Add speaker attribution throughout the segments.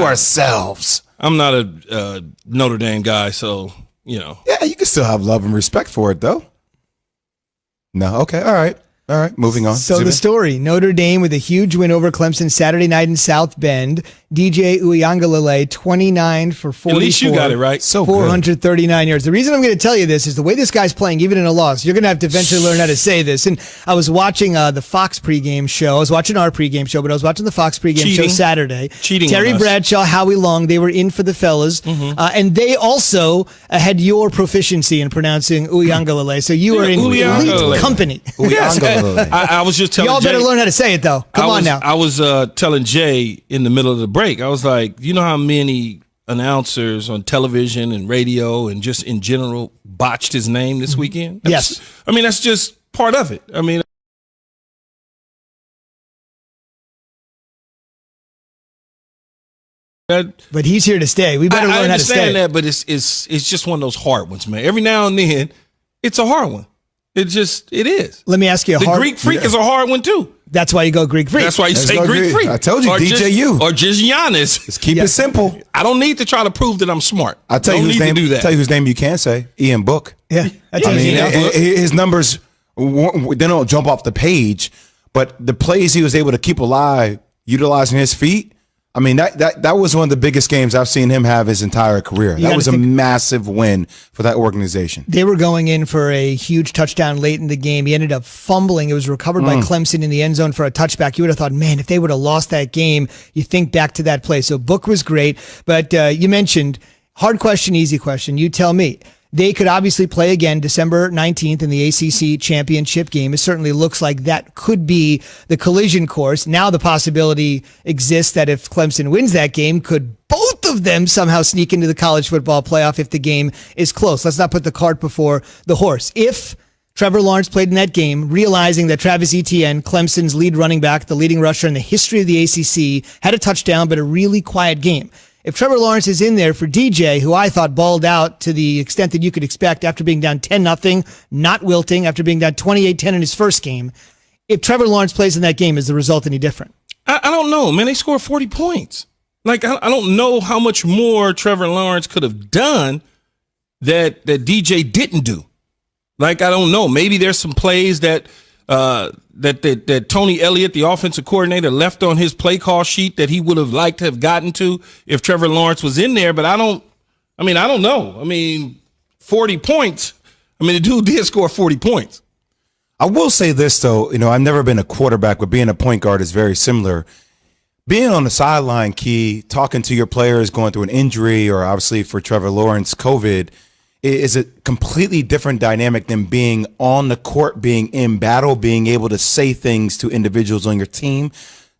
Speaker 1: ourselves.
Speaker 2: I'm not a Notre Dame guy, so,
Speaker 1: Yeah, you can still have love and respect for it, though. No? Okay, all right. All right, moving on.
Speaker 3: So the story, Notre Dame with a huge win over Clemson Saturday night in South Bend. DJ Uiagalelei, 29 for 44.
Speaker 2: At least you got it right.
Speaker 1: So
Speaker 3: 439 yards. The reason I'm going to tell you this is the way this guy's playing, even in a loss. You're going to have to eventually learn how to say this. And I was watching the Fox pregame show. I was watching our pregame show, but I was watching the Fox pregame show Saturday.
Speaker 2: Cheating
Speaker 3: Terry Bradshaw, Howie Long, they were in for the fellas. And they also had your proficiency in pronouncing Uiagalelei. So you are in elite company.
Speaker 2: Yes, I was just telling
Speaker 3: Y'all
Speaker 2: Jay,
Speaker 3: better learn how to say it, though. Come on now.
Speaker 2: I was telling Jay in the middle of the break, I was like, you know how many announcers on television and radio and just in general botched his name this weekend?
Speaker 3: Yes.
Speaker 2: I mean, that's just part of it. I mean,
Speaker 3: but he's here to stay. We better learn how to stay.
Speaker 2: I understand that, but it's just one of those hard ones, man. Every now and then, it's a hard one. It is.
Speaker 3: Let me ask you
Speaker 2: The Greek Freak is a hard one, too.
Speaker 3: That's why you go Greek Freak.
Speaker 2: That's why you say Greek Freak.
Speaker 1: I told you,
Speaker 2: or
Speaker 1: DJU.
Speaker 2: Or just Giannis.
Speaker 1: Just keep it simple.
Speaker 2: I don't need to try to prove that I'm smart.
Speaker 1: I'll tell you whose name. Tell you whose name you can say. Ian Book.
Speaker 3: Yeah,
Speaker 1: I mean, his numbers they don't jump off the page, but the plays he was able to keep alive, utilizing his feet. I mean, that was one of the biggest games I've seen him have his entire career. That was a massive win for that organization.
Speaker 3: They were going in for a huge touchdown late in the game. He ended up fumbling. It was recovered by Clemson in the end zone for a touchback. You would have thought, man, if they would have lost that game, you think back to that play. So Book was great. But you mentioned hard question, easy question. You tell me. They could obviously play again December 19th in the ACC championship game. It certainly looks like that could be the collision course. Now the possibility exists that if Clemson wins that game, could both of them somehow sneak into the college football playoff if the game is close. Let's not put the cart before the horse. If Trevor Lawrence played in that game, realizing that Travis Etienne, Clemson's lead running back, the leading rusher in the history of the ACC, had a touchdown, but a really quiet game. If Trevor Lawrence is in there for DJ, who I thought balled out to the extent that you could expect after being down 10-0, not wilting, after being down 28-10 in his first game, if Trevor Lawrence plays in that game, is the result any different?
Speaker 2: I don't know, man. They scored 40 points. Like, I don't know how much more Trevor Lawrence could have done that DJ didn't do. Like, I don't know. Maybe there's some plays that Tony Elliott, the offensive coordinator, left on his play call sheet that he would have liked to have gotten to if Trevor Lawrence was in there. But I don't know. I mean, 40 points. I mean, the dude did score 40 points.
Speaker 1: I will say this, though. I've never been a quarterback, but being a point guard is very similar. Being on the sideline, Key, talking to your players going through an injury, or obviously for Trevor Lawrence, COVID, is a completely different dynamic than being on the court, being in battle, being able to say things to individuals on your team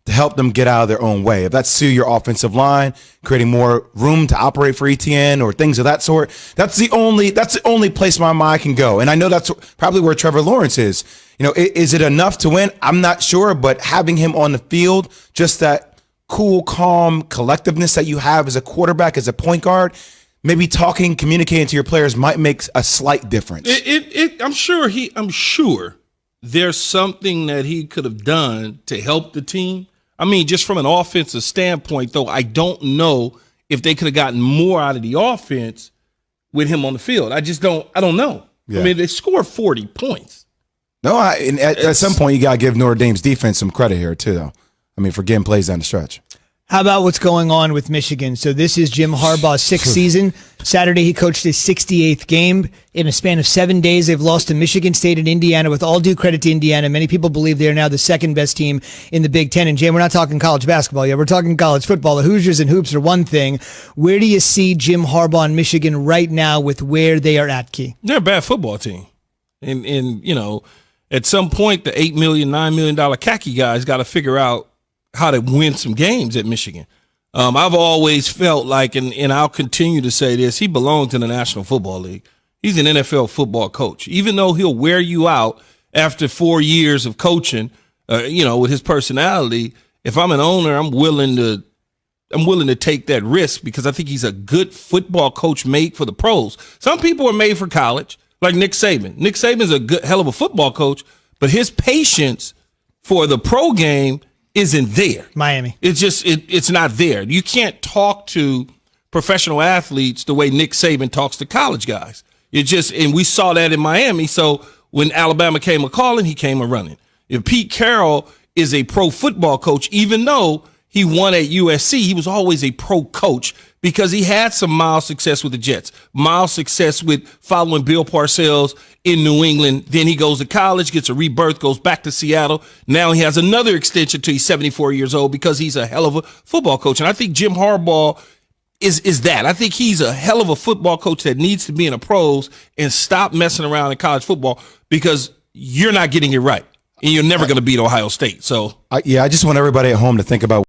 Speaker 1: to help them get out of their own way. If that's to your offensive line, creating more room to operate for ETN or things of that sort, that's the only place my mind can go. And I know that's probably where Trevor Lawrence is. Is it enough to win? I'm not sure, but having him on the field, just that cool, calm collectiveness that you have as a quarterback, as a point guard, maybe talking, communicating to your players might make a slight difference.
Speaker 2: I'm sure there's something that he could have done to help the team. I mean, just from an offensive standpoint, though, I don't know if they could have gotten more out of the offense with him on the field. I don't know. Yeah. I mean, they scored 40 points.
Speaker 1: No, at some point you got to give Notre Dame's defense some credit here too, though. I mean, for getting plays down the stretch.
Speaker 3: How about what's going on with Michigan? So this is Jim Harbaugh's sixth season. Saturday, he coached his 68th game. In a span of 7 days, they've lost to Michigan State and Indiana. With all due credit to Indiana, many people believe they are now the second best team in the Big Ten. And Jim, we're not talking college basketball yet. We're talking college football. The Hoosiers and hoops are one thing. Where do you see Jim Harbaugh and Michigan right now with where they are at, Key?
Speaker 2: They're a bad football team. And at some point, the $8 million, $9 million khaki guys got to figure out how to win some games at Michigan. I've always felt like, and I'll continue to say this, he belongs in the National Football League. He's an NFL football coach. Even though he'll wear you out after 4 years of coaching, with his personality, if I'm an owner, I'm willing to take that risk because I think he's a good football coach made for the pros. Some people are made for college, like Nick Saban. Nick Saban's a hell of a football coach, but his patience for the pro game isn't there.
Speaker 3: Miami.
Speaker 2: It's just it's not there. You can't talk to professional athletes the way Nick Saban talks to college guys. And we saw that in Miami. So when Alabama came a calling, he came a running. If Pete Carroll is a pro football coach, even though he won at USC, he was always a pro coach because he had some mild success with the Jets, mild success with following Bill Parcells in New England. Then he goes to college, gets a rebirth, goes back to Seattle. Now he has another extension till he's 74 years old because he's a hell of a football coach. And I think Jim Harbaugh is that. I think he's a hell of a football coach that needs to be in the pros and stop messing around in college football because you're not getting it right. And you're never going to beat Ohio State. So,
Speaker 1: I just want everybody at home to think about